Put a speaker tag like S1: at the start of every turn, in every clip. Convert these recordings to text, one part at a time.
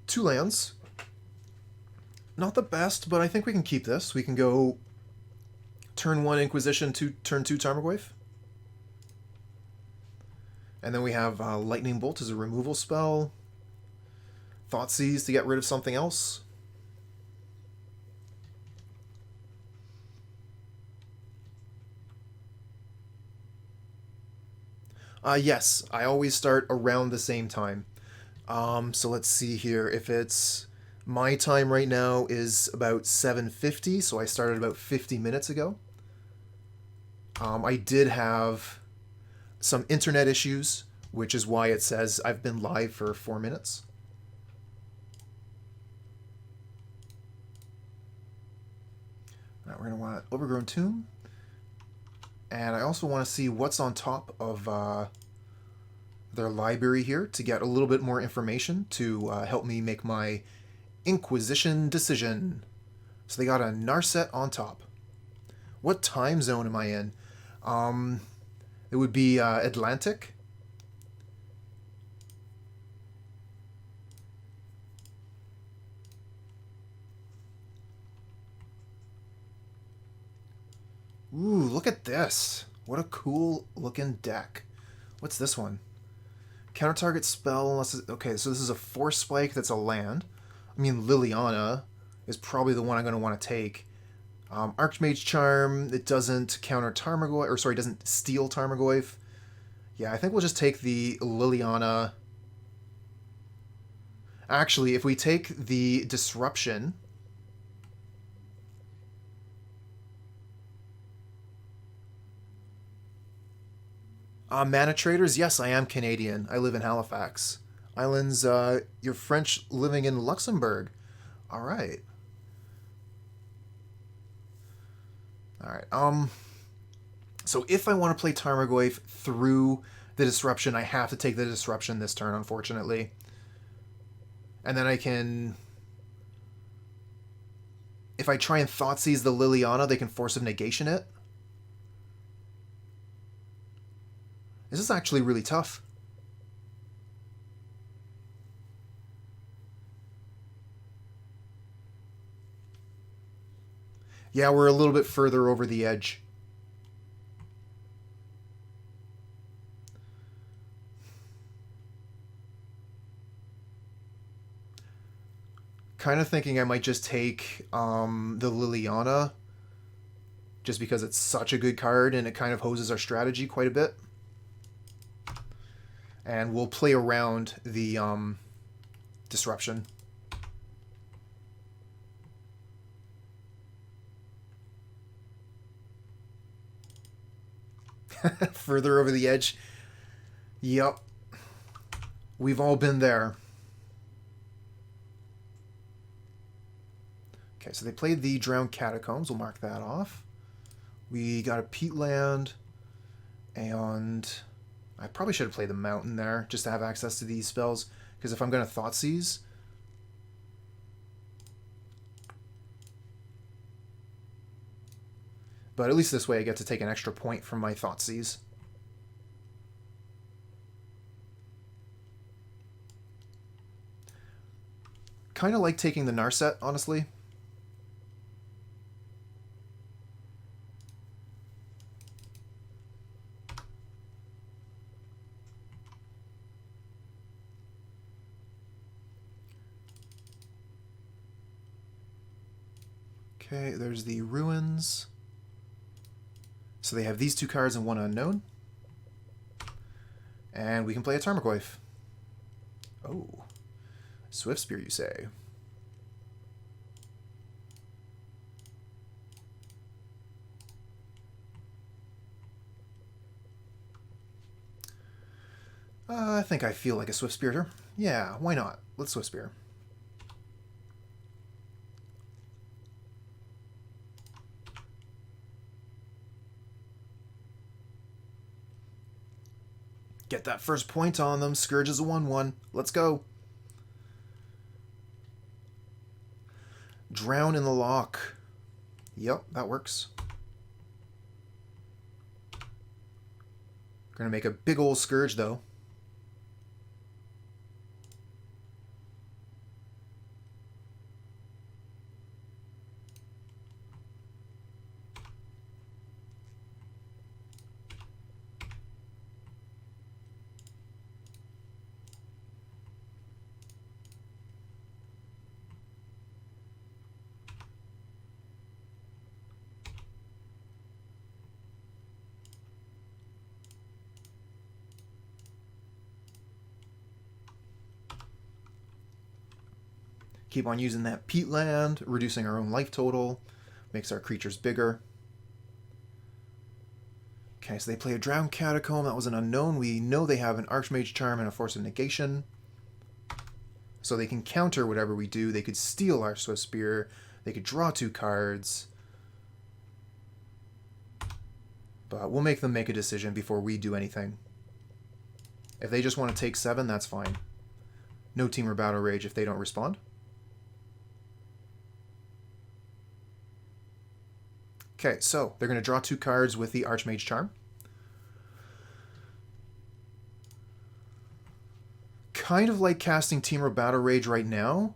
S1: 2 lands. Not the best, but I think we can keep this. We can go turn 1 Inquisition to turn 2 Tarmogoyf. And then we have Lightning Bolt as a removal spell. Thoughtseize to get rid of something else. Yes, I always start around the same time. So let's see here. If it's my time right now is about 7:50, so I started about 50 minutes ago. I did have some internet issues, which is why it says I've been live for 4 minutes. Now we're going to want Overgrown Tomb. And I also want to see what's on top of their library here to get a little bit more information to help me make my Inquisition decision. So they got a Narset on top. What time zone am I in? It would be Atlantic. Ooh, look at this. What a cool looking deck. What's this one? Counter target spell unless okay, so this is a Force Spike that's a land. I mean, Liliana is probably the one I'm going to want to take. Archmage Charm, it doesn't counter Tarmogoyf, or sorry, doesn't steal Tarmogoyf. Yeah, I think we'll just take the Liliana. Actually, if we take the Disruption... Mana Traders, yes, I am Canadian. I live in Halifax. Islands, you're French living in Luxembourg. Alright. Alright, so if I want to play Tarmogoyf through the Disruption, I have to take the Disruption this turn, unfortunately. And then I can... If I try and Thoughtseize the Liliana, they can Force of Negation it. This is actually really tough. Yeah, we're a little bit further over the edge. Kind of thinking I might just take the Liliana, just because it's such a good card and it kind of hoses our strategy quite a bit. And we'll play around the Disruption. Further over the edge. Yep. We've all been there. Okay, so they played the Drowned Catacombs. We'll mark that off. We got a Peatland. And I probably should have played the Mountain there just to have access to these spells. Because if I'm going to Thoughtseize... But at least this way I get to take an extra point from my Thoughtseize. Kind of like taking the Narset, honestly. Okay, there's the Ruins. So they have these 2 cards and 1 unknown. And we can play a Tarmogoyf. Oh. Swiftspear, you say? I think I feel like a Swiftspear. Yeah, why not? Let's Swiftspear. Get that first point on them. Scourge is a 1/1. Let's go. Drown in the Loch. Yep, that works. Gonna make a big old Scourge, though. Keep on using that peatland, reducing our own life total. Makes our creatures bigger. Okay, so they play a Drowned Catacomb. That was an unknown. We know they have an Archmage Charm and a Force of Negation. So they can counter whatever we do. They could steal our Swiftspear. They could draw 2 cards. But we'll make them make a decision before we do anything. If they just want to take 7, that's fine. No Temur Battle Rage if they don't respond. Okay, so they're going to draw 2 cards with the Archmage Charm. Kind of like casting Temur Battle Rage right now.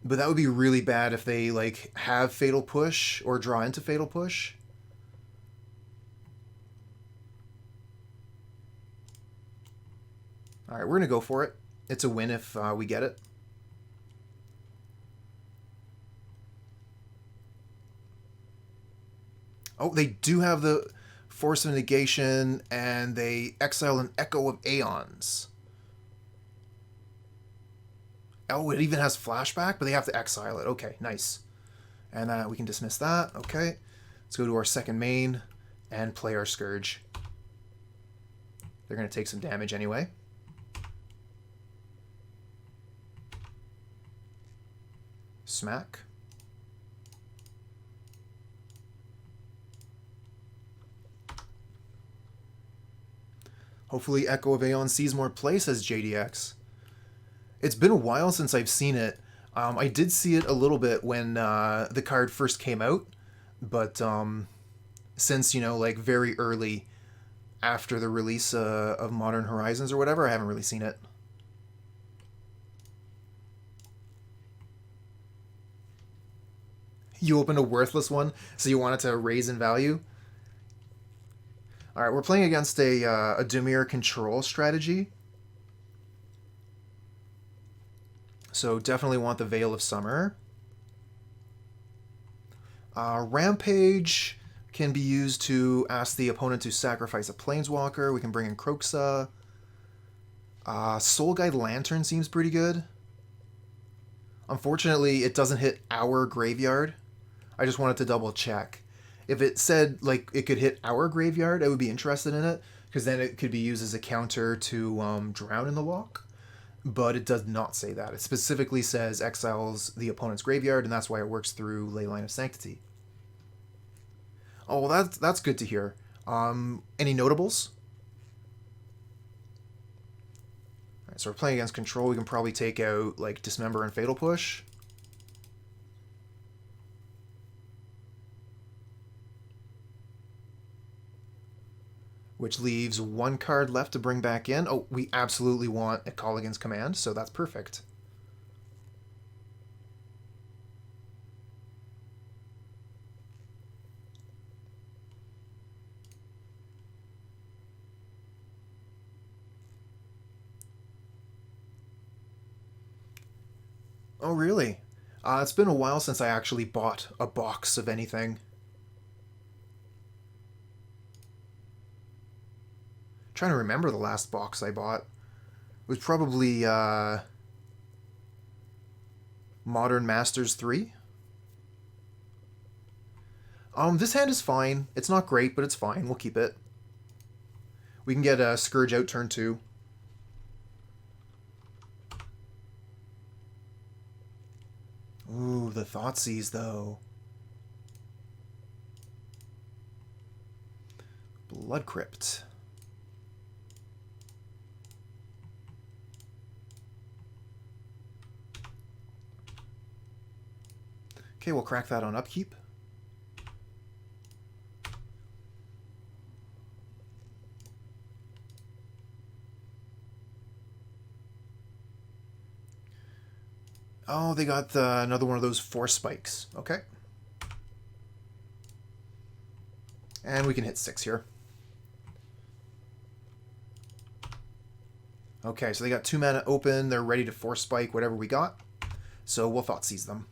S1: But that would be really bad if they like have Fatal Push or draw into Fatal Push. Alright, we're going to go for it. It's a win if we get it. Oh, they do have the Force of Negation, and they exile an Echo of Aeons. Oh, it even has Flashback, but they have to exile it. Okay, nice. And we can dismiss that. Okay. Let's go to our second main and play our Scourge. They're going to take some damage anyway. Smack. Hopefully Echo of Aeon sees more play, says JDX. It's been a while since I've seen it. I did see it a little bit when the card first came out, but since, you know, like very early after the release of Modern Horizons or whatever, I haven't really seen it. You opened a worthless one, so you want it to raise in value? Alright, we're playing against a Dimir control strategy. So definitely want the Veil of Summer. Rampage can be used to ask the opponent to sacrifice a Planeswalker. We can bring in Kroxa. Soul Guide Lantern seems pretty good. Unfortunately, it doesn't hit our graveyard. I just wanted to double check. If it said like it could hit our graveyard, I would be interested in it, because then it could be used as a counter to Drown in the Loch. But it does not say that. It specifically says exiles the opponent's graveyard, and that's why it works through Leyline of Sanctity. Oh, well, that's good to hear. Any notables? All right, so we're playing against control. We can probably take out like Dismember and Fatal Push. Which leaves 1 card left to bring back in. Oh, we absolutely want a Kolaghan's Command, so that's perfect. Oh, really? It's been a while since I actually bought a box of anything. Trying to remember the last box I bought. It was probably Modern Masters 3. This hand is fine. It's not great, but it's fine. We'll keep it. We can get a Scourge out turn 2. Ooh, the Thoughtseize, though. Blood Crypt. Okay, we'll crack that on upkeep. Oh, they got another one of those Force Spikes. Okay. And we can hit 6 here. Okay, so they got 2 mana open. They're ready to Force Spike whatever we got. So we'll Thoughtseize them.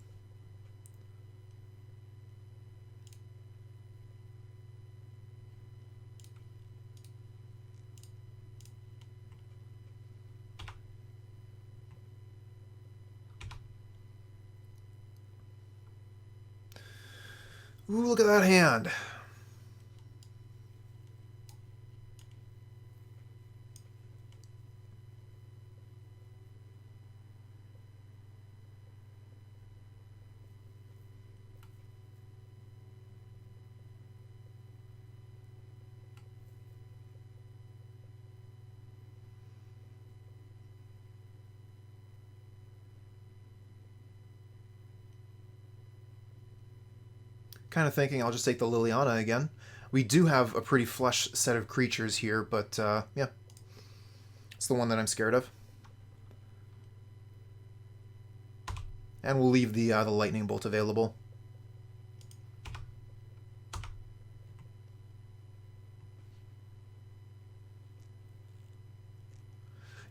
S1: Ooh, look at that hand. Kind of thinking I'll just take the Liliana again. We do have a pretty flush set of creatures here, but yeah. It's the one that I'm scared of. And we'll leave the lightning bolt available.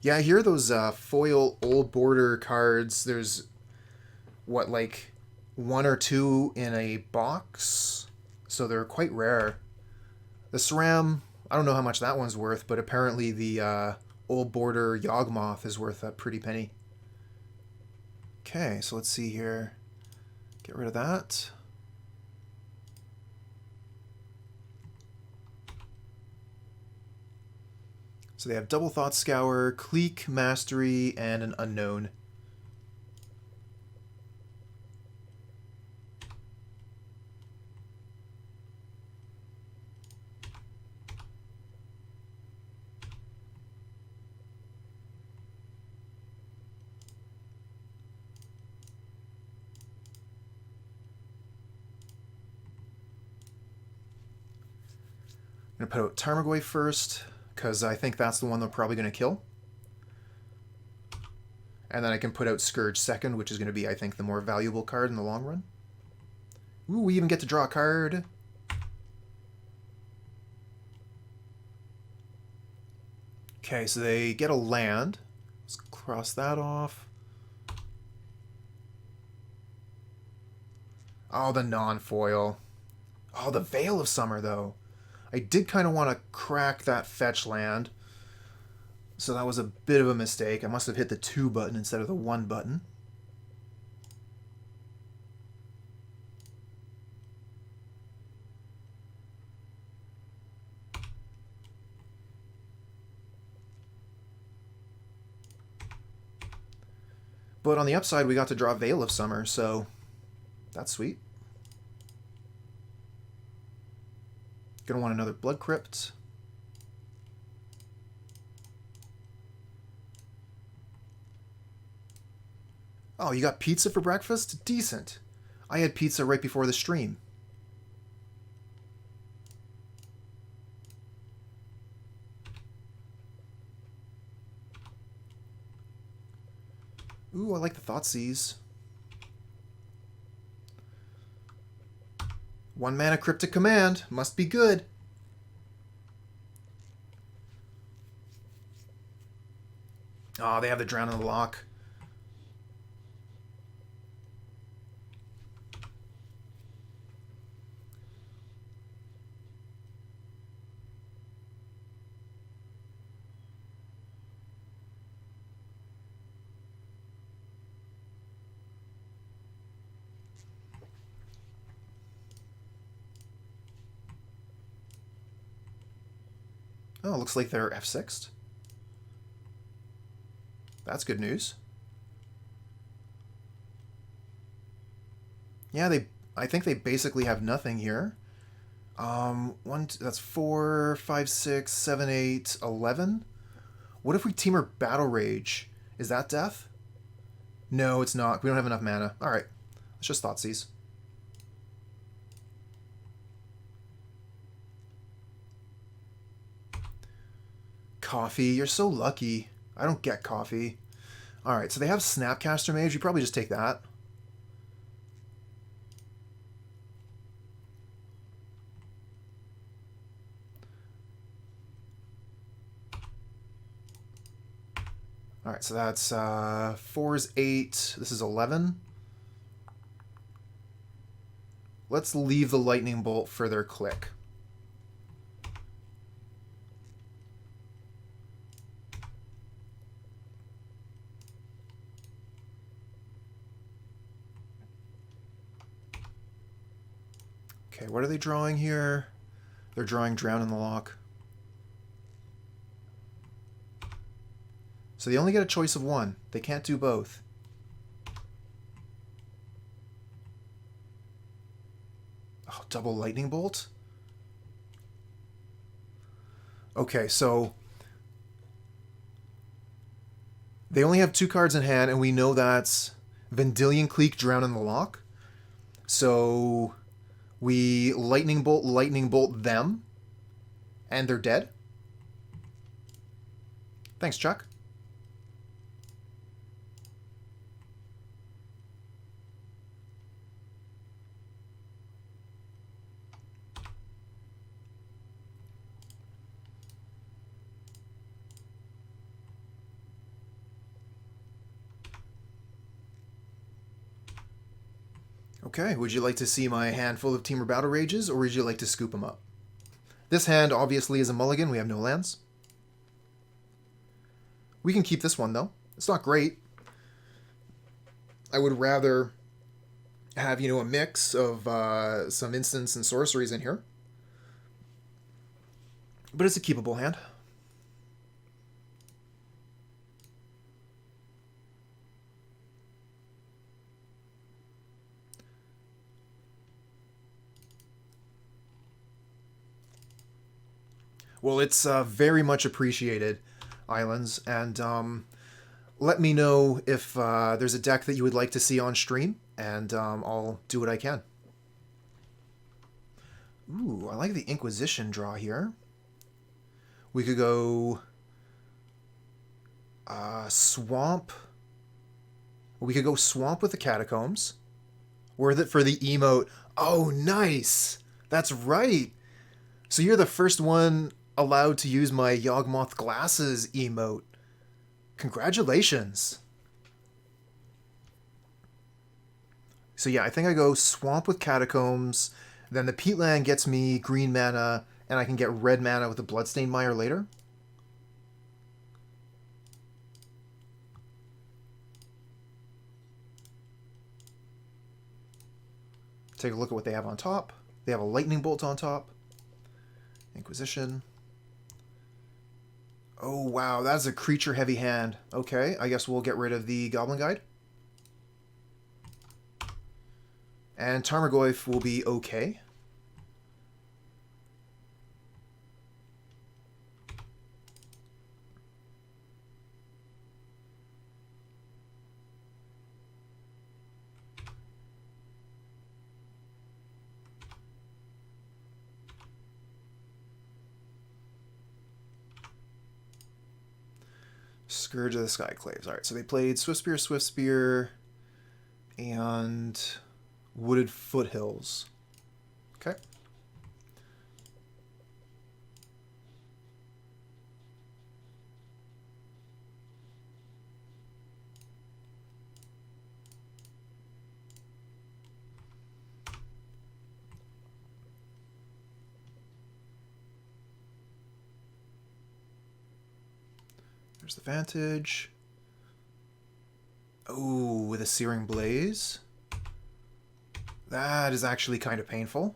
S1: Yeah, I hear those foil old border cards. There's, what, like one or two in a box? So they're quite rare. The SRAM, I don't know how much that one's worth, but apparently the old border Yawgmoth is worth a pretty penny. Okay, so let's see here. Get rid of that. So they have Double Thought Scour, Clique, Mastery, and an Unknown. I'm going to put out Tarmogoyf first, because I think that's the one they're probably going to kill. And then I can put out Scourge second, which is going to be, I think, the more valuable card in the long run. Ooh, we even get to draw a card. Okay, so they get a land. Let's cross that off. Oh, the non-foil. Oh, the Veil of Summer, though. I did kind of want to crack that fetch land. So that was a bit of a mistake. I must have hit the 2 button instead of the 1 button. But on the upside, we got to draw Veil of Summer, so that's sweet. Gonna want another Blood Crypt. Oh, you got pizza for breakfast? Decent. I had pizza right before the stream. Ooh, I like the Thoughtseize. 1 mana Cryptic Command. Must be good. Oh, they have the Drown in the Lock. Oh, looks like they're F6'd. That's good news. Yeah, I think they basically have nothing here. That's 4, 5, 6, 7, 8, 11. What if we Temur Battle Rage? Is that death? No, it's not. We don't have enough mana. Alright. Let's just Thoughtseize. Coffee. You're so lucky. I don't get coffee. Alright, so they have Snapcaster Mage. You probably just take that. Alright, so that's 4 is 8. This is 11. Let's leave the Lightning Bolt for their click. Okay, what are they drawing here? They're drawing Drown in the Loch. So they only get a choice of one. They can't do both. Oh, double Lightning Bolt? Okay, so they only have 2 cards in hand, and we know that's Vendilion Clique, Drown in the Loch. So we Lightning Bolt them, and they're dead. Thanks, Chuck. Okay, would you like to see my hand full of Temur Battle Rages, or would you like to scoop them up? This hand obviously is a mulligan. We have no lands. We can keep this one, though. It's not great. I would rather have, you know, a mix of some instants and sorceries in here. But it's a keepable hand. Well, it's very much appreciated, Islands, and let me know if there's a deck that you would like to see on stream, and I'll do what I can. Ooh, I like the Inquisition draw here. We could go Swamp. We could go Swamp with the Catacombs. Worth it for the emote. Oh, nice! That's right! So you're the first one allowed to use my Yawgmoth Glasses emote. Congratulations. So yeah, I think I go Swamp with Catacombs, then the Peatland gets me green mana, and I can get red mana with the Bloodstained Mire later. Take a look at what they have on top. They have a Lightning Bolt on top. Inquisition. Oh, wow, that's a creature-heavy hand. Okay, I guess we'll get rid of the Goblin Guide. And Tarmogoyf will be okay. Scourge of the Skyclaves. Alright, so they played Swiftspear, and Wooded Foothills. Okay. There's the Vantage. Oh, with a Searing Blaze. That is actually kind of painful.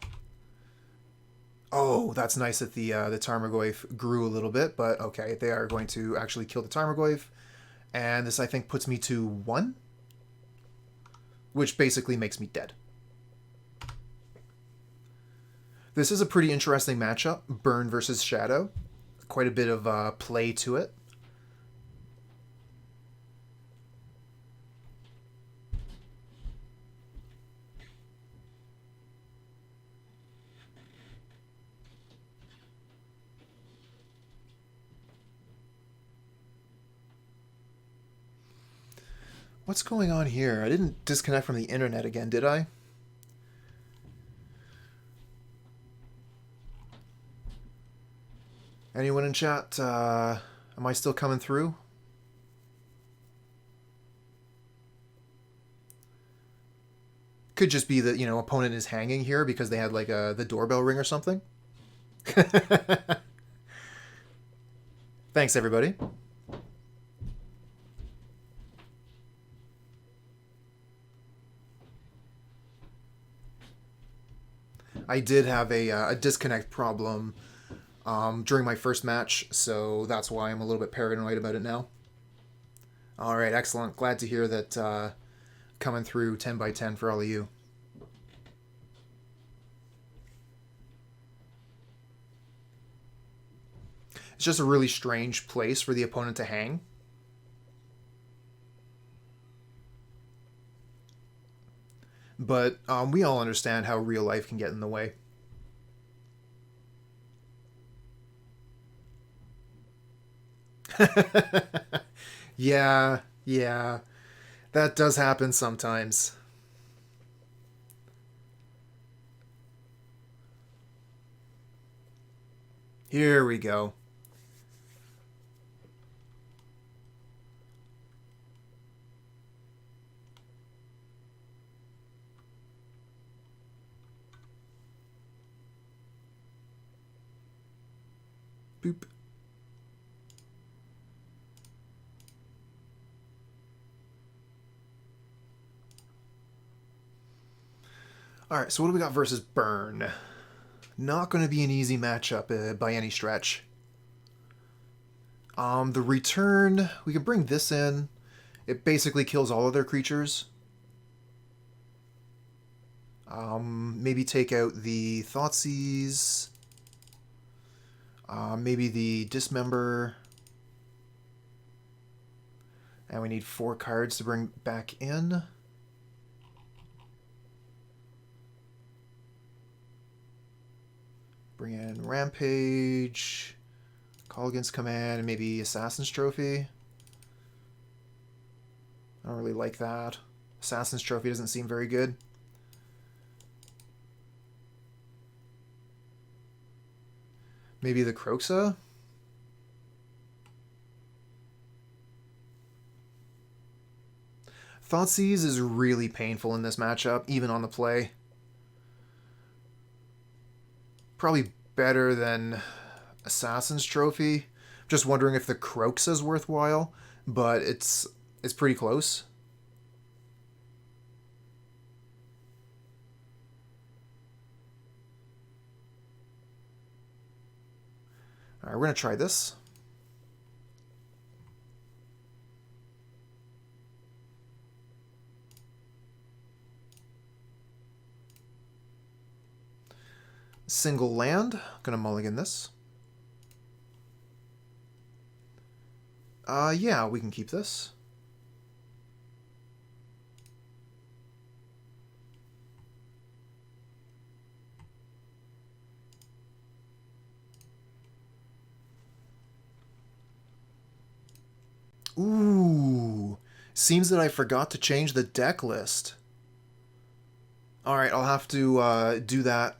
S1: Oh, that's nice that the Tarmogoyf grew a little bit, but okay, they are going to actually kill the Tarmogoyf. And this, I think, puts me to 1, which basically makes me dead. This is a pretty interesting matchup, Burn versus Shadow. Quite a bit of play to it. What's going on here? I didn't disconnect from the internet again, did I? Anyone in chat? Am I still coming through? Could just be that, you know, opponent is hanging here because they had like the doorbell ring or something. Thanks, everybody. I did have a disconnect problem during my first match, so that's why I'm a little bit paranoid about it now. All right, excellent. Glad to hear that coming through 10 by 10 for all of you. It's just a really strange place for the opponent to hang. But we all understand how real life can get in the way. Yeah, yeah. That does happen sometimes. Here we go. Boop. Alright, so what do we got versus Burn? Not going to be an easy matchup by any stretch. The return, we can bring this in. It basically kills all of their creatures. Maybe take out the Thoughtseize. Maybe the Dismember. And we need 4 cards to bring back in. Bring in Rampage, Kolaghan's Command, and maybe Assassin's Trophy. I don't really like that. Assassin's Trophy doesn't seem very good. Maybe the Kroxa? Thoughtseize is really painful in this matchup, even on the play. Probably better than Assassin's Trophy. Just wondering if the Kroxa is worthwhile, but it's pretty close. All right, we're going to try this. Single land. Gonna mulligan this. Yeah, we can keep this. Ooh. Seems that I forgot to change the deck list. Alright, I'll have to do that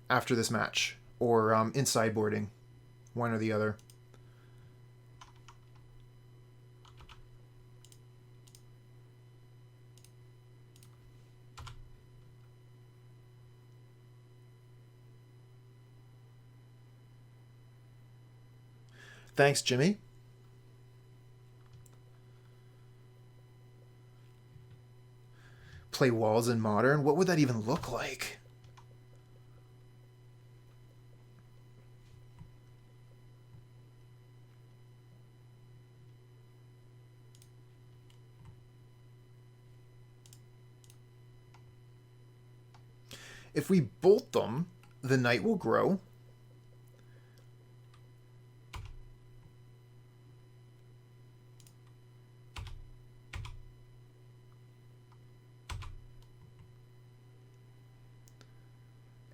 S1: after this match, or in sideboarding, one or the other. Thanks, Jimmy. Play walls in Modern? What would that even look like? If we bolt them, the night will grow.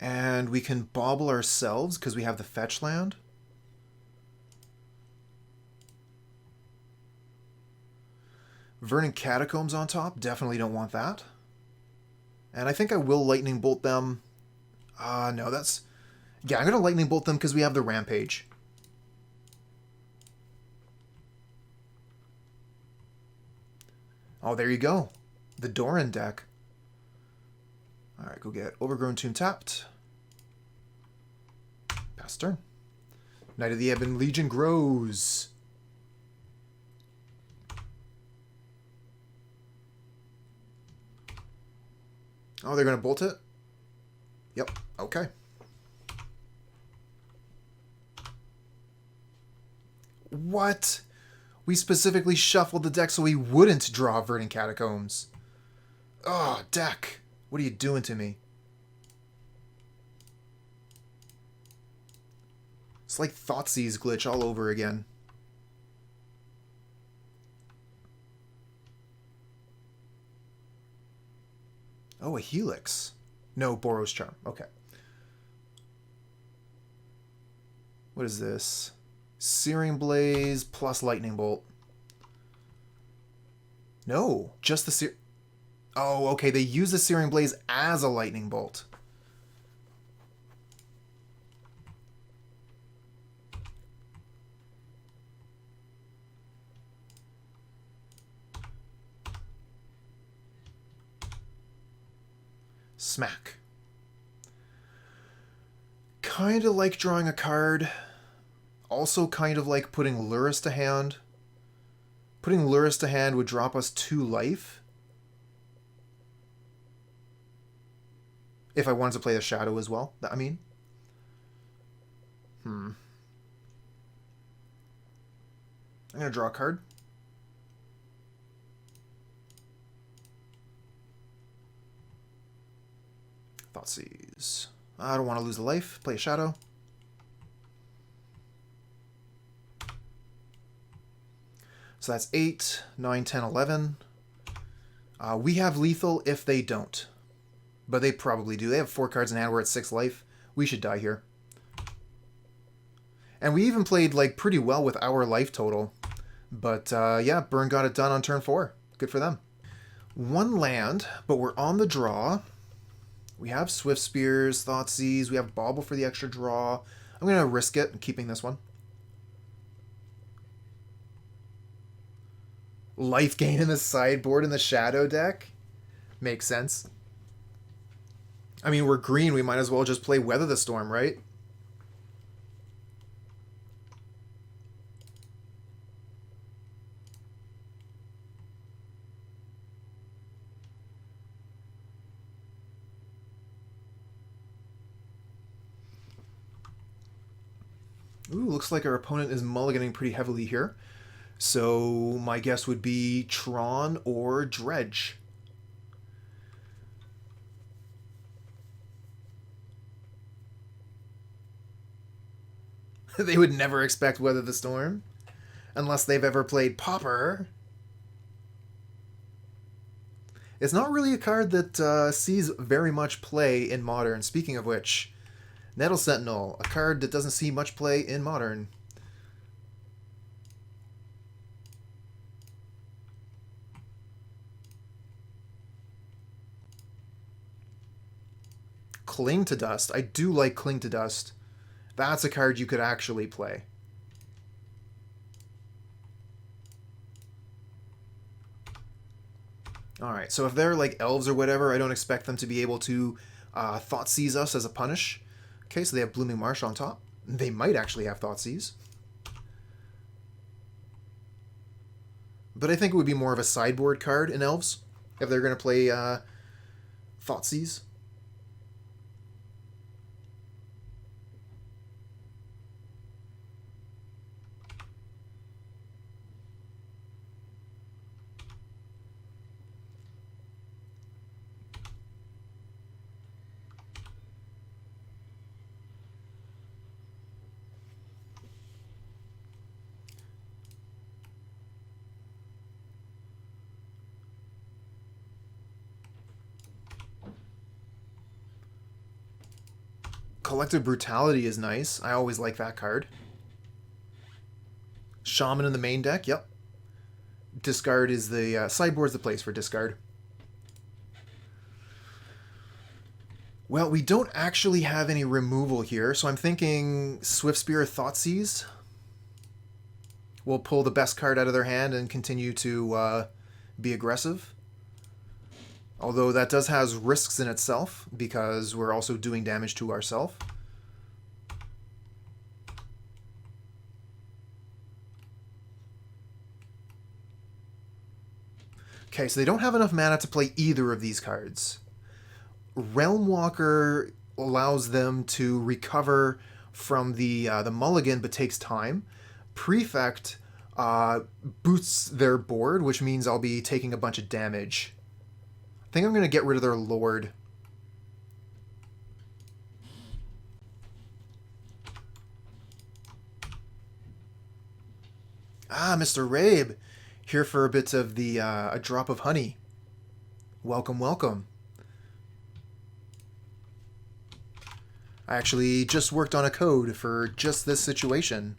S1: And we can bauble ourselves because we have the fetch land. Verdant Catacombs on top. Definitely don't want that. And I think I will lightning bolt them. No, that's... Yeah, I'm going to lightning bolt them because we have the Rampage. Oh, there you go. The Doran deck. Alright, go get Overgrown Tomb tapped. Pass turn. Knight of the Ebon Legion grows. Oh, they're going to bolt it? Yep. Okay. What? We specifically shuffled the deck so we wouldn't draw Verdant Catacombs. Oh, deck. What are you doing to me? It's like Thoughtseize glitch all over again. Oh, a Helix. No, Boros Charm. Okay. What is this? Searing Blaze plus Lightning Bolt. No, just the Oh, okay, they use the Searing Blaze as a Lightning Bolt. Smack. Kind of like drawing a card. Also kind of like putting Lurrus to hand. Putting Lurrus to hand would drop us 2 life. If I wanted to play the Shadow as well, I mean. I'm going to draw a card. Thoughtseize. I don't want to lose a life. Play a Shadow. So that's 8, 9, 10, 11. We have lethal if they don't. But they probably do. They have 4 cards in hand. We're at 6 life. We should die here. And we even played like pretty well with our life total. But yeah, Burn got it done on turn 4. Good for them. 1 land, but we're on the draw. We have Swiftspears, Thoughtseize. We have Bauble for the extra draw. I'm going to risk it and keeping this one. Life gain in the sideboard in the Shadow deck? Makes sense. I mean, we're green. We might as well just play Weather the Storm, right? Ooh, looks like our opponent is mulliganing pretty heavily here. So my guess would be Tron or Dredge. They would never expect Weather the Storm. Unless they've ever played Pauper. It's not really a card that sees very much play in Modern. Speaking of which, Nettle Sentinel, a card that doesn't see much play in Modern. Cling to Dust. I do like Cling to Dust. That's a card you could actually play. Alright, so if they're like Elves or whatever, I don't expect them to be able to Thoughtseize us as a punish. Okay, so they have Blooming Marsh on top. They might actually have Thoughtseize. But I think it would be more of a sideboard card in Elves if they're going to play Thoughtseize. Collective Brutality is nice. I always like that card. Shaman in the main deck, yep. Discard is the... sideboard's the place for discard. Well, we don't actually have any removal here, so I'm thinking Swiftspear or Thoughtseize. We'll pull the best card out of their hand and continue to be aggressive. Although that does has risks in itself, because we're also doing damage to ourselves. Okay, so they don't have enough mana to play either of these cards. Realm Walker allows them to recover from the mulligan, but takes time. Prefect boosts their board, which means I'll be taking a bunch of damage. I think I'm going to get rid of their Lord. Ah, Mr. Rabe, here for a bit of the a drop of honey. Welcome, welcome. I actually just worked on a code for just this situation.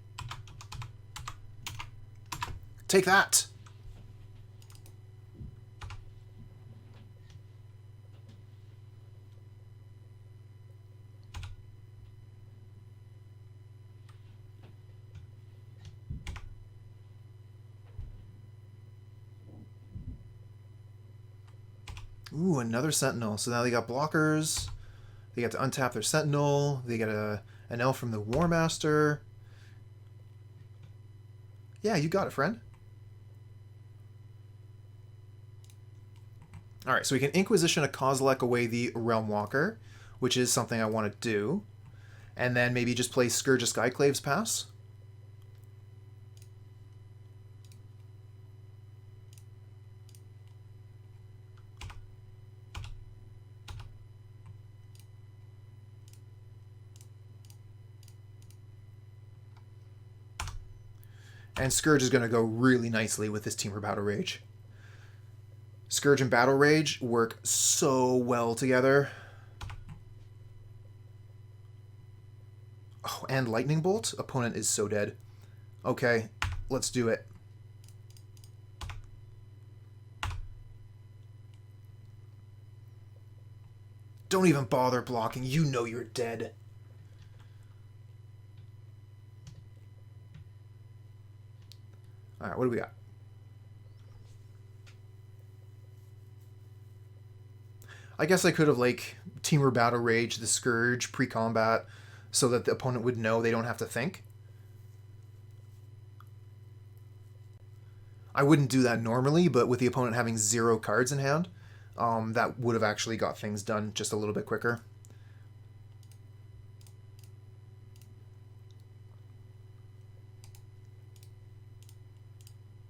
S1: Take that! Ooh, another Sentinel. So now they got blockers. They get to untap their Sentinel. They get an elf from the War Master. Yeah, you got it, friend. Alright, so we can Inquisition of Kozilek away the Realm Walker, which is something I want to do. And then maybe just play Scourge of Skyclaves pass. And Scourge is going to go really nicely with this Temur Battle Rage. Scourge and Battle Rage work so well together. Oh, and Lightning Bolt? Opponent is so dead. Okay, let's do it. Don't even bother blocking. You know you're dead. Alright, what do we got? I guess I could have, like, Temur Battle Rage, the Scourge, pre-combat, so that the opponent would know they don't have to think. I wouldn't do that normally, but with the opponent having 0 cards in hand, that would have actually got things done just a little bit quicker.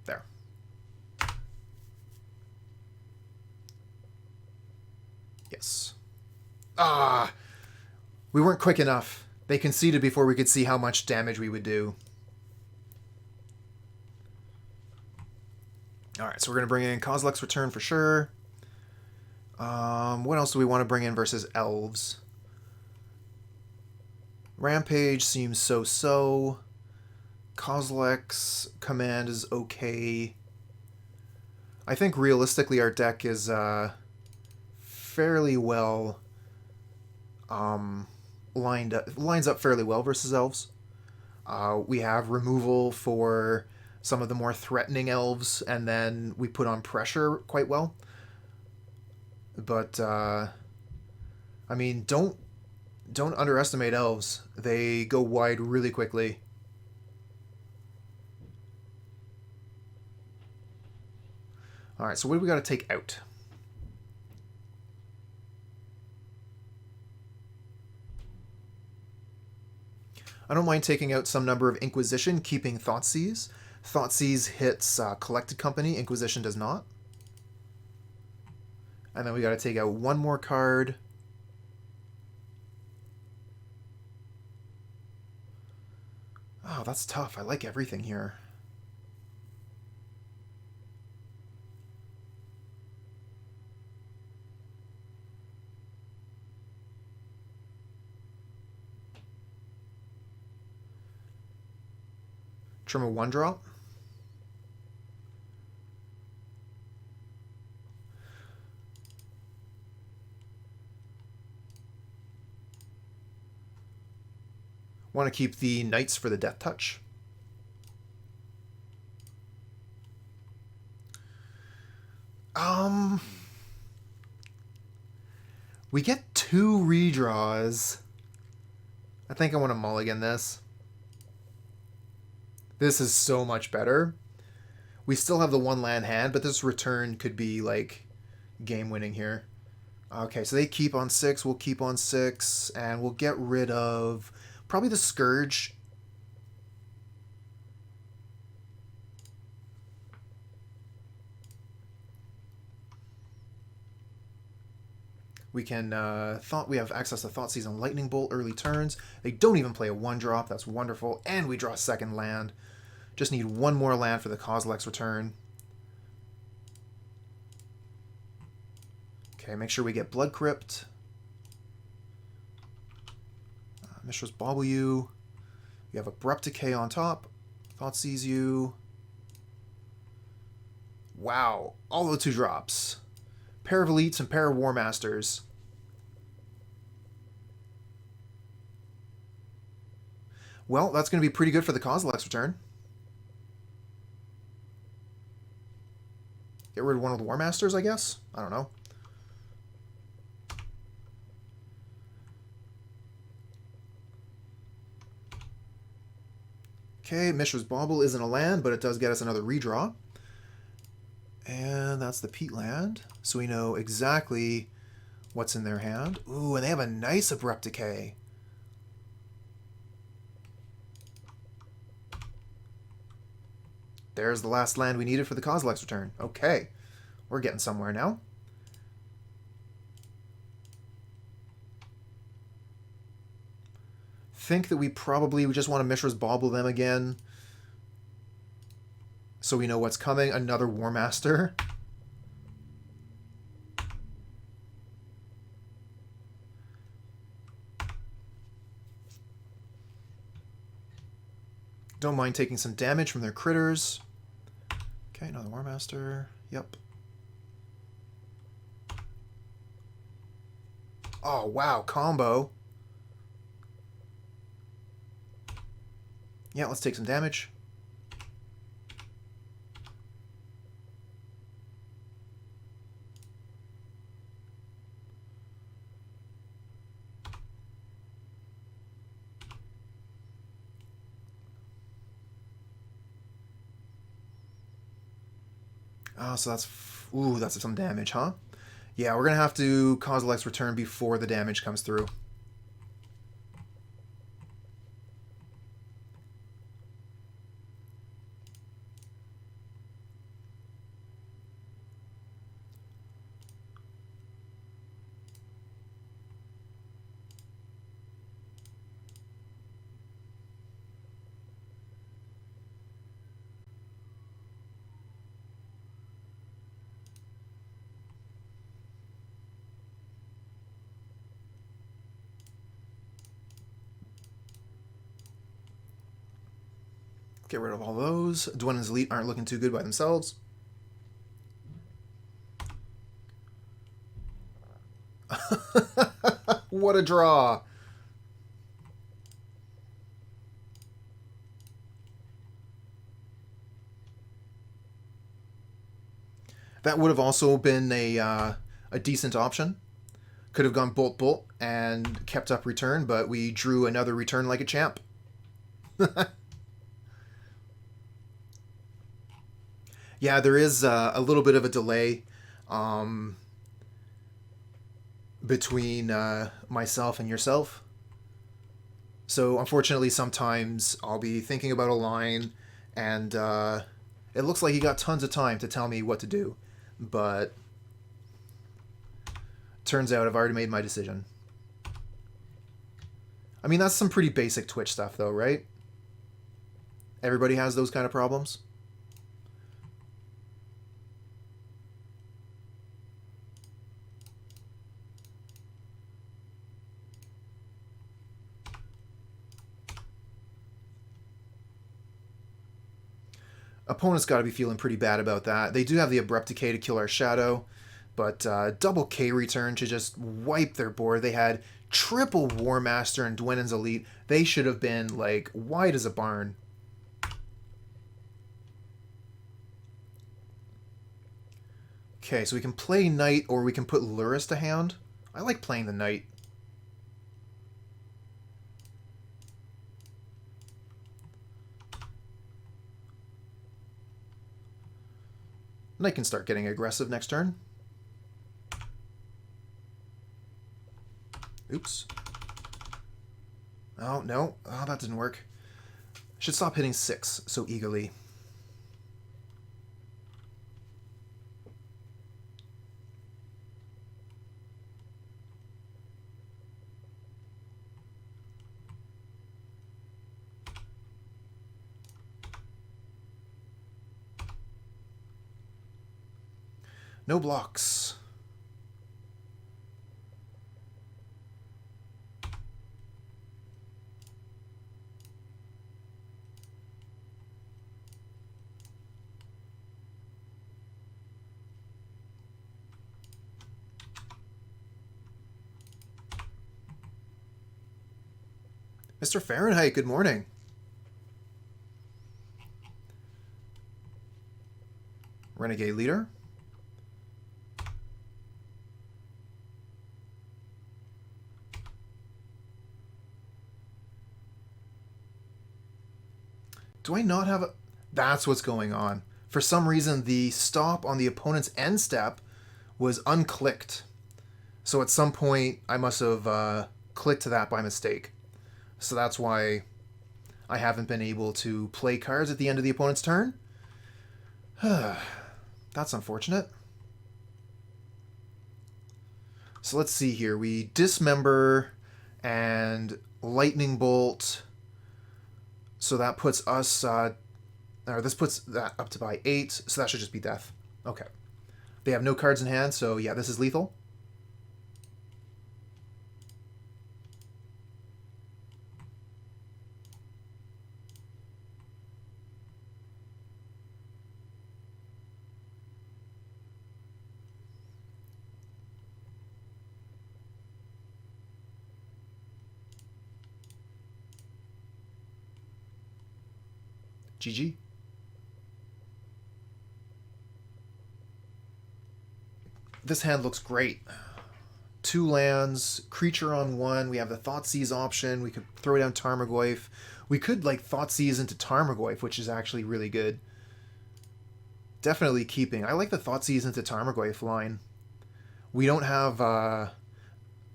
S1: There. Yes. Ah! We weren't quick enough. They conceded before we could see how much damage we would do. Alright, so we're going to bring in Kozilek's Return for sure. What else do we want to bring in versus Elves? Rampage seems so-so. Kozilek's Command is okay. I think realistically our deck is fairly well lines up fairly well versus Elves. We have removal for some of the more threatening Elves, and then we put on pressure quite well. But I mean, don't underestimate Elves. They go wide really quickly. All right, so what do we got to take out? I don't mind taking out some number of Inquisition, keeping Thoughtseize. Thoughtseize hits Collected Company, Inquisition does not. And then we got to take out one more card. Oh, that's tough. I like everything here. Trim a 1-drop. Want to keep the Knights for the Death Touch. We get 2 redraws. I think I want to mulligan this. This is so much better. We still have the 1 land hand, but this return could be, like, game-winning here. Okay, so they keep on 6, we'll keep on 6, and we'll get rid of probably the Scourge. We can we have access to Thoughtseize and Lightning Bolt early turns. They don't even play a 1-drop. That's wonderful. And we draw a second land. Just need one more land for the Kozilek's return. Okay, make sure we get Blood Crypt. Mishra's Bauble you. You have Abrupt Decay on top. Thoughtseize you. Wow, all the 2-drops. Pair of Elites and pair of War Masters. Well, that's going to be pretty good for the Kozilek's return. Get rid of one of the War Masters, I guess? I don't know. Okay, Mishra's Bauble isn't a land, but it does get us another redraw. And that's the Peatland. So we know exactly what's in their hand. Ooh, and they have a nice Abrupt Decay. There's the last land we needed for the Kozilek's return. Okay, we're getting somewhere now. Think that we just want to Mishra's Bauble them again. So we know what's coming. Another War Master. Don't mind taking some damage from their critters. Okay, another War Master. Yep. Oh, wow. Combo. Yeah, let's take some damage. Oh, so that's... Ooh, that's some damage, huh? Yeah, we're going to have to Kozilek's return before the damage comes through. Get rid of all those. Dwennan's Elite aren't looking too good by themselves. What a draw. That would have also been a decent option. Could have gone Bolt Bolt and kept up return, but we drew another return like a champ. Yeah, there is a little bit of a delay between myself and yourself. So unfortunately, sometimes I'll be thinking about a line, and it looks like you got tons of time to tell me what to do. But turns out I've already made my decision. I mean, that's some pretty basic Twitch stuff, though, right? Everybody has those kind of problems. Opponent's got to be feeling pretty bad about that. They do have the Abrupt Decay to kill our Shadow, but double K return to just wipe their board. They had triple War Master and Dwennan's Elite. They should have been, like, wide as a barn. Okay, so we can play Knight, or we can put Lurrus to hand. I like playing the Knight. Knight can start getting aggressive next turn. Oops. Oh, no. Oh, that didn't work. Should stop hitting 6 so eagerly. No blocks. Mr. Fahrenheit, good morning. Renegade Leader. Do I not have a... That's what's going on. For some reason, the stop on the opponent's end step was unclicked. So at some point, I must have clicked to that by mistake. So that's why I haven't been able to play cards at the end of the opponent's turn. That's unfortunate. So let's see here. We Dismember and Lightning Bolt. So that puts us, or this puts that up to by 8, so that should just be death. Okay. They have no cards in hand, so yeah, this is lethal. GG. This hand looks great. 2 lands, creature on 1. We have the Thoughtseize option. We could throw down Tarmogoyf. We could like Thoughtseize into Tarmogoyf, which is actually really good. Definitely keeping. I like the Thoughtseize into Tarmogoyf line. We don't have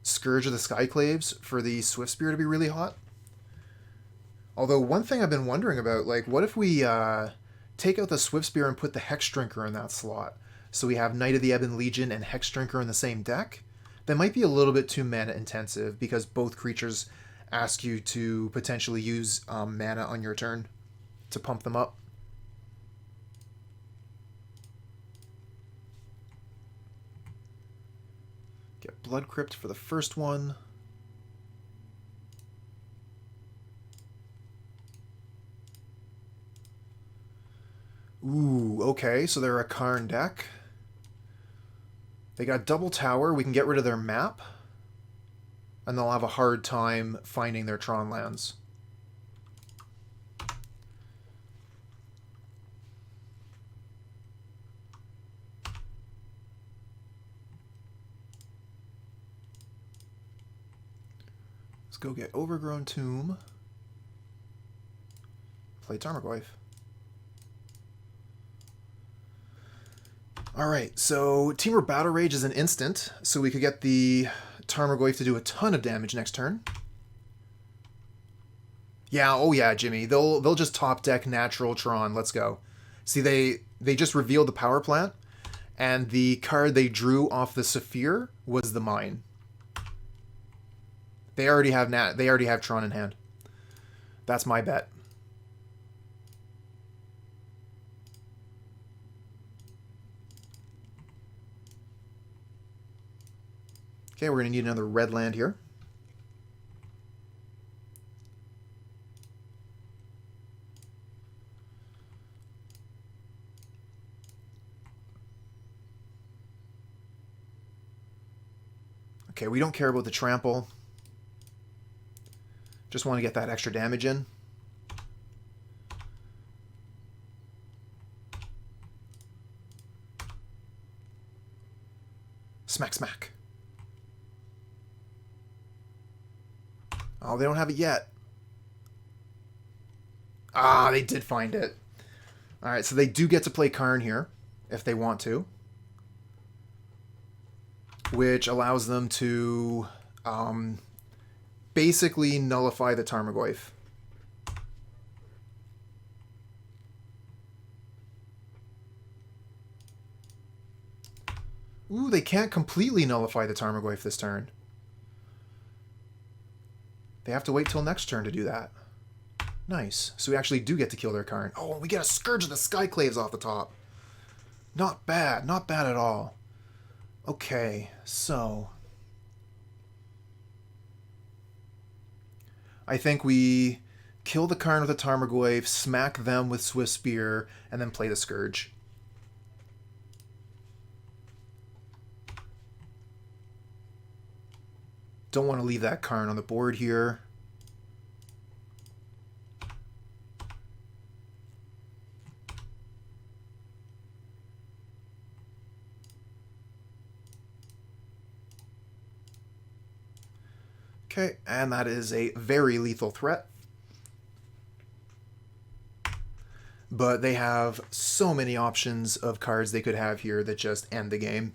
S1: Scourge of the Skyclaves for the Swiftspear to be really hot. Although one thing I've been wondering about, like, what if we take out the Swiftspear and put the Hexdrinker in that slot? So we have Knight of the Ebon Legion and Hexdrinker in the same deck? That might be a little bit too mana intensive because both creatures ask you to potentially use mana on your turn to pump them up. Get Blood Crypt for the first one. Ooh, okay, so they're a Karn deck. They got double tower. We can get rid of their map. And they'll have a hard time finding their Tron lands. Let's go get Overgrown Tomb. Play Tarmogoyf. Alright, so Temur Battle Rage is an instant, so we could get the Tarmogoyf to do a ton of damage next turn. Yeah, oh yeah, Jimmy. They'll just top deck natural Tron. Let's go. See, they just revealed the power plant, and the card they drew off the Saphir was the mine. They already have Tron in hand. That's my bet. Okay, we're going to need another red land here. Okay, we don't care about the trample. Just want to get that extra damage in. Smack, smack. Oh, they don't have it yet. Ah, they did find it. Alright, so they do get to play Karn here, if they want to. Which allows them to basically nullify the Tarmogoyf. Ooh, they can't completely nullify the Tarmogoyf this turn. They have to wait till next turn to do that. Nice. So we actually do get to kill their Karn. Oh, we get a Scourge of the Skyclaves off the top. Not bad. Not bad at all. Okay, so... I think we kill the Karn with the Tarmogoyf, smack them with Swiftspear, and then play the Scourge. Don't want to leave that Karn on the board here. Okay, and that is a very lethal threat. But they have so many options of cards they could have here that just end the game.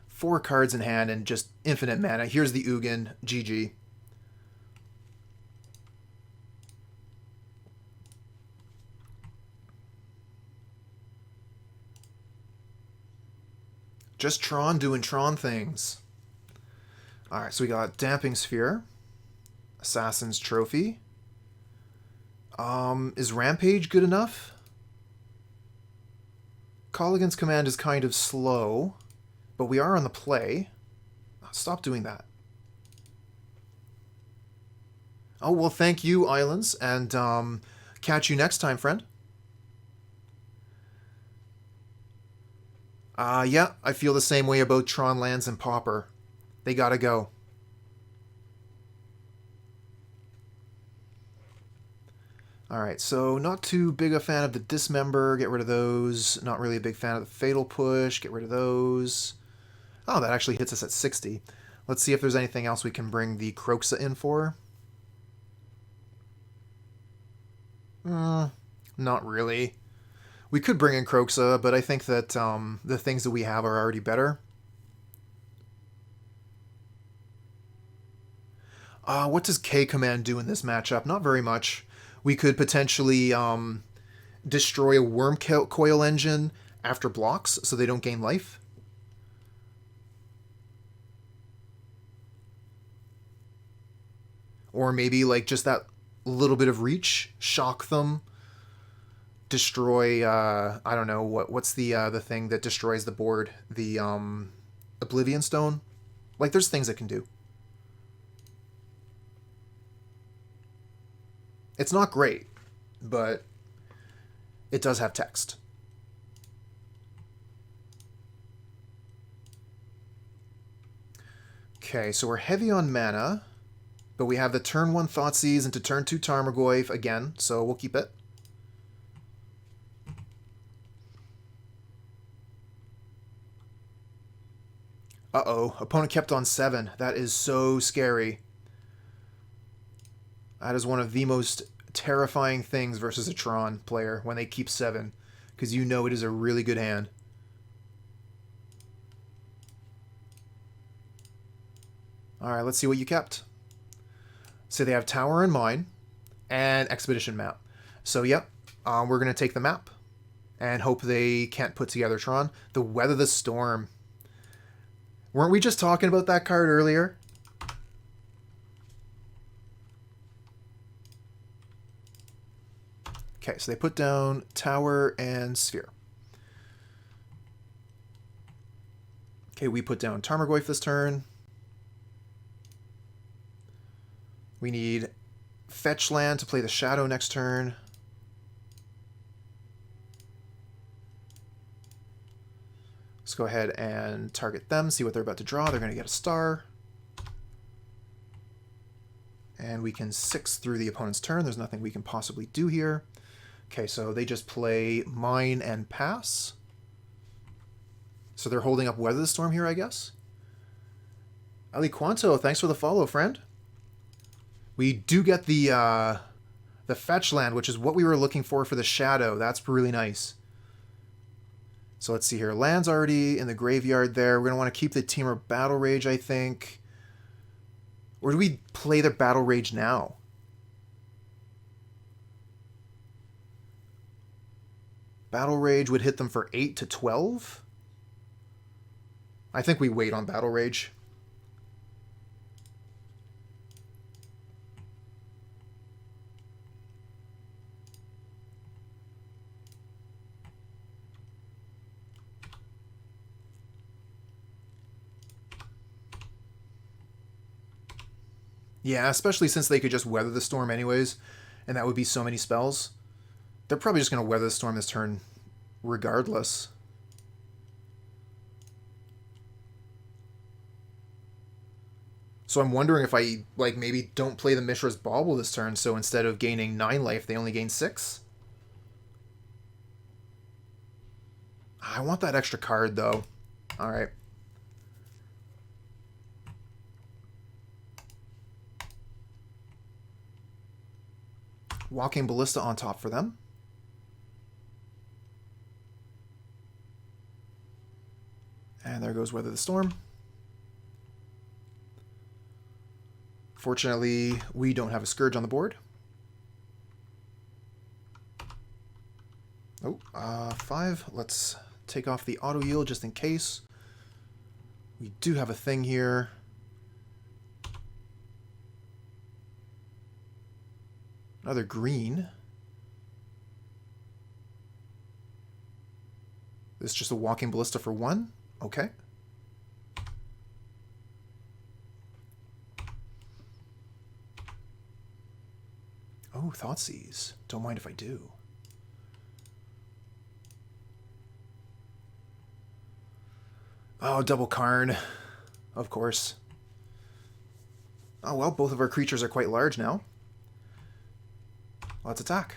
S1: 4 cards in hand and just infinite mana. Here's the Ugin. GG. Just Tron doing Tron things. Alright, so we got Damping Sphere. Assassin's Trophy. Is Rampage good enough? Kolaghan's command is kind of slow, but we are on the play. Stop doing that. Oh, well, thank you, Islands, and catch you next time, friend. Yeah, I feel the same way about Tron Lands and Pauper. They gotta go. Alright, so not too big a fan of the Dismember. Get rid of those. Not really a big fan of the Fatal Push. Get rid of those. Oh, that actually hits us at 60. Let's see if there's anything else we can bring the Kroxa in for. Not really. We could bring in Kroxa, but I think that the things that we have are already better. What does K command do in this matchup? Not very much. We could potentially destroy a Worm Coil engine after blocks so they don't gain life. Or maybe like just that little bit of reach, shock them, destroy, I don't know, what's the thing that destroys the board? The Oblivion Stone? Like there's things it can do. It's not great, but it does have text. Okay, so we're heavy on mana, but we have the turn 1 Thoughtseize into turn 2 Tarmogoyf again, so we'll keep it. Uh-oh, opponent kept on 7. That is so scary. That is one of the most terrifying things versus a Tron player when they keep 7, because you know it is a really good hand. Alright, let's see what you kept. So they have Tower and Mine and Expedition Map. So yep, we're going to take the map and hope they can't put together Tron. The Weather the Storm. Weren't we just talking about that card earlier? Okay, so they put down Tower and Sphere. Okay, we put down Tarmogoyf this turn. We need Fetch Land to play the Shadow next turn. Let's go ahead and target them, see what they're about to draw. They're going to get a star. And we can 6 through the opponent's turn. There's nothing we can possibly do here. Okay, so they just play Mine and pass. So they're holding up Weather the Storm here, I guess. Ali Quanto, thanks for the follow, friend. We do get the Fetch Land, which is what we were looking for the Shadow. That's really nice. So let's see here. Land's already in the graveyard there. We're going to want to keep the Temur Battle Rage, I think. Or do we play the Battle Rage now? Battle Rage would hit them for 8 to 12? I think we wait on Battle Rage. Yeah, especially since they could just weather the storm anyways, and that would be so many spells. They're probably just going to weather the storm this turn regardless. So I'm wondering if I, like, maybe don't play the Mishra's Bauble this turn, so instead of gaining 9 life, they only gain 6? I want that extra card, though. Alright. Walking Ballista on top for them. And there goes Weather the Storm. Fortunately, we don't have a Scourge on the board. Oh, 5. Let's take off the auto yield just in case. We do have a thing here. Another green. This is just a Walking Ballista for 1. Okay. Oh, Thoughtseize. Don't mind if I do. Oh, double Karn. Of course. Oh, well, both of our creatures are quite large now. Let's attack.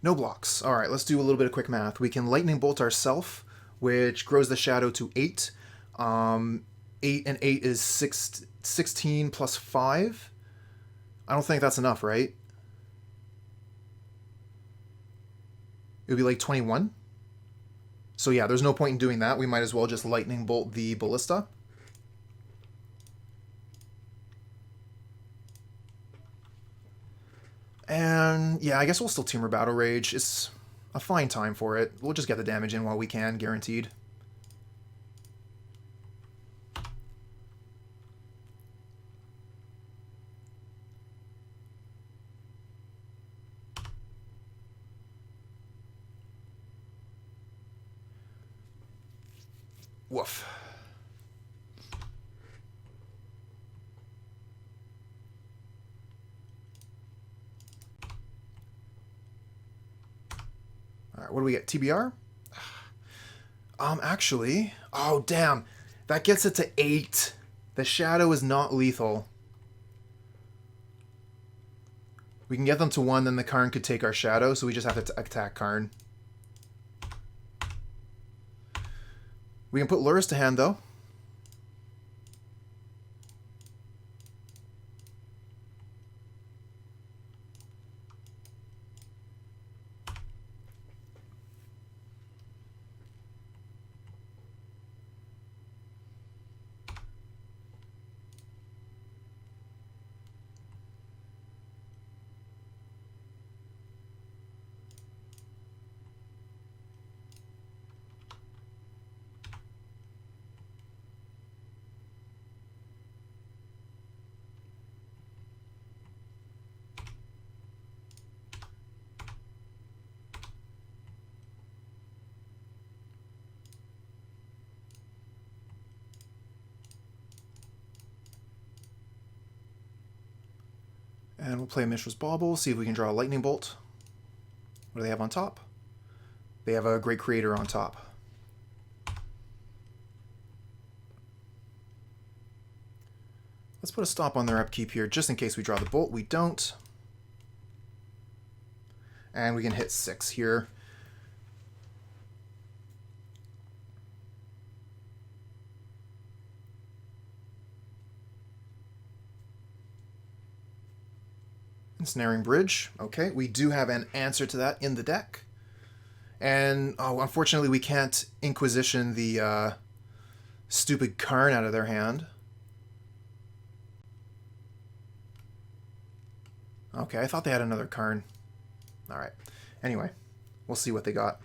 S1: No blocks. All right, let's do a little bit of quick math. We can Lightning Bolt ourselves, which grows the shadow to 8. 8 and 8 is 16 plus 5. I don't think that's enough, right? It would be like 21. So yeah, there's no point in doing that. We might as well just Lightning Bolt the Ballista. And yeah, I guess we'll still Temur Battle Rage. It's a fine time for it. We'll just get the damage in while we can, guaranteed. Woof. Alright, what do we get? TBR? Actually... Oh, damn. That gets it to 8. The shadow is not lethal. We can get them to 1, then the Karn could take our shadow, so we just have to attack Karn. We can put Lurrus to hand, though. And we'll play Mishra's Bauble, see if we can draw a Lightning Bolt. What do they have on top? They have a Great Creator on top. Let's put a stop on their upkeep here, just in case we draw the Bolt. We don't. And we can hit 6 here. Ensnaring Bridge. Okay, we do have an answer to that in the deck. And, oh, unfortunately we can't Inquisition the stupid Karn out of their hand. Okay, I thought they had another Karn. Alright. Anyway, we'll see what they got.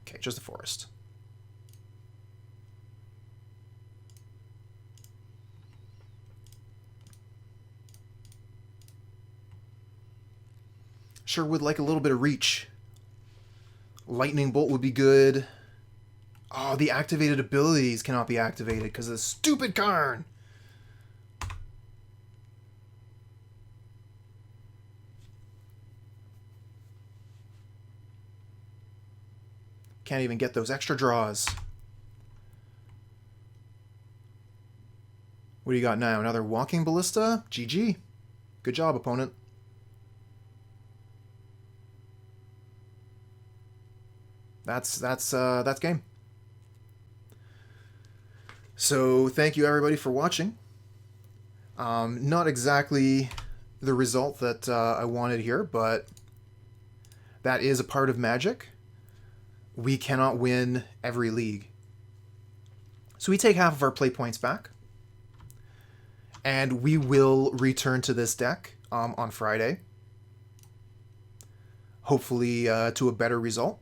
S1: Okay, just a forest. Sure would like a little bit of reach. Lightning Bolt would be good. Oh, the activated abilities cannot be activated because of the stupid Karn. Can't even get those extra draws. What do you got now? Another Walking Ballista? GG. Good job, opponent. That's game. So thank you everybody for watching. Not exactly the result that I wanted here, but that is a part of Magic. We cannot win every league. So we take half of our play points back. And we will return to this deck on Friday. Hopefully to a better result.